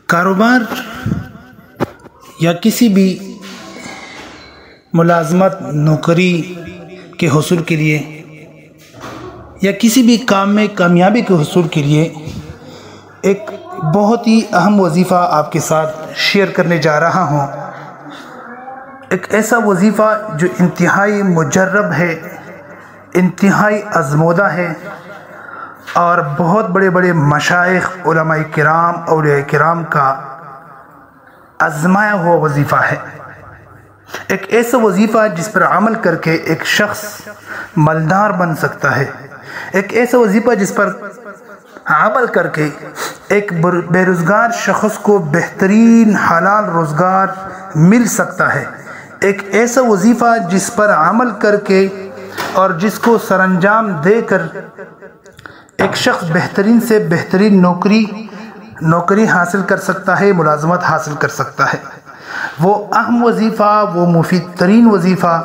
کاروبار یا کسی بھی ملازمت نوکری کے حصول کے لیے یا کسی بھی کام میں کامیابی کے حصول کے لیے ایک بہت ہی اہم وظیفہ آپ کے ساتھ شیئر کرنے جا رہا ہوں۔ ایک ایسا وظیفہ جو انتہائی مجرب ہے، انتہائی آزمودہ ہے اور بہت بڑے بڑے مشائخ، علماء کرام، اولیاء کرام کا آزمایا ہوا وظیفہ ہے۔ ایک ایسا وظیفہ جس پر عمل کر کے ایک شخص مالدار بن سکتا ہے، ایک ایسا وظیفہ جس پر عمل کر کے ایک بے روزگار شخص کو بہترین حلال روزگار مل سکتا ہے، ایک ایسا وظیفہ جس پر عمل کر کے اور جس کو سر انجام دے کر ایک شخص بہترین سے بہترین نوکری حاصل کر سکتا ہے، ملازمت حاصل کر سکتا ہے۔ وہ اہم وظیفہ، وہ مفید ترین وظیفہ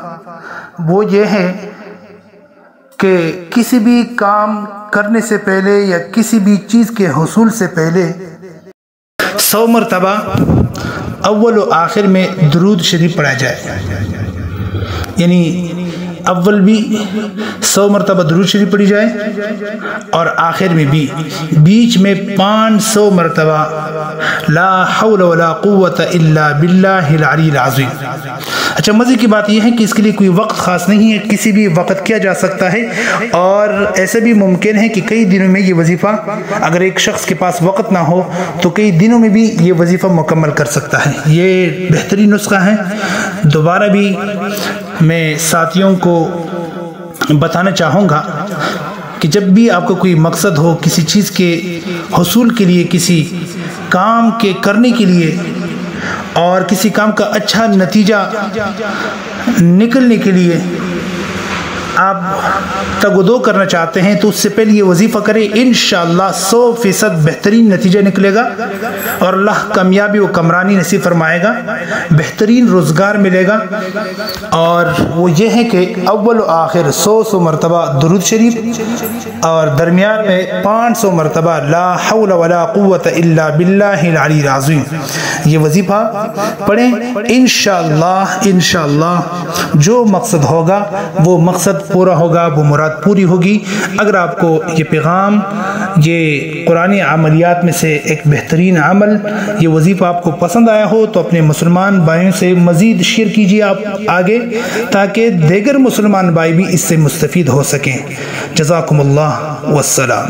وہ یہ ہے کہ کسی بھی کام کرنے سے پہلے یا کسی بھی چیز کے حصول سے پہلے 100 مرتبہ اول و آخر میں درود شریف پڑھا جائے، یعنی اول بھی 100 مرتبہ درود شریف پڑھی جائے اور آخر میں بھی بیچ میں 500 مرتبہ لا حول ولا قوت الا باللہ العلی العظیم۔ اچھا، مزے کی بات یہ ہے کہ اس کے لیے کوئی وقت خاص نہیں ہے، کسی بھی وقت کیا جا سکتا ہے، اور ایسے بھی ممکن ہے کہ کئی دنوں میں یہ وظیفہ، اگر ایک شخص کے پاس وقت نہ ہو تو کئی دنوں میں بھی یہ وظیفہ مکمل کر سکتا ہے۔ یہ بہترین نسخہ ہے۔ دوبارہ بھی میں ساتھیوں کو بتانا چاہوں گا کہ جب بھی آپ کو کوئی مقصد ہو، کسی چیز کے حصول کے لیے، کسی کام کے کرنے کے لیے اور کسی کام کا اچھا نتیجہ نکلنے کے لیے آپ تگ و دو کرنا چاہتے ہیں تو اس سے پہلے یہ وظیفہ کریں، انشاءاللہ 100% بہترین نتیجہ نکلے گا اور اللہ کامیابی و کمرانی نصیب فرمائے گا، بہترین روزگار ملے گا۔ اور وہ یہ ہے کہ اول و آخر 100 مرتبہ درود شریف اور درمیان میں 500 مرتبہ لا حول ولا قوت الا باللہ العلی العظیم۔ یہ وظیفہ پڑھیں، انشاءاللہ جو مقصد ہوگا وہ مقصد پورا ہوگا، وہ مراد پوری ہوگی۔ اگر آپ کو یہ پیغام، یہ قرآنی عملیات میں سے ایک بہترین عمل، یہ وظیفہ آپ کو پسند آیا ہو تو اپنے مسلمان بھائیوں سے مزید شیئر کیجیے آپ آگے، تاکہ دیگر مسلمان بھائی بھی اس سے مستفید ہو سکیں۔ جزاکم اللہ والسلام۔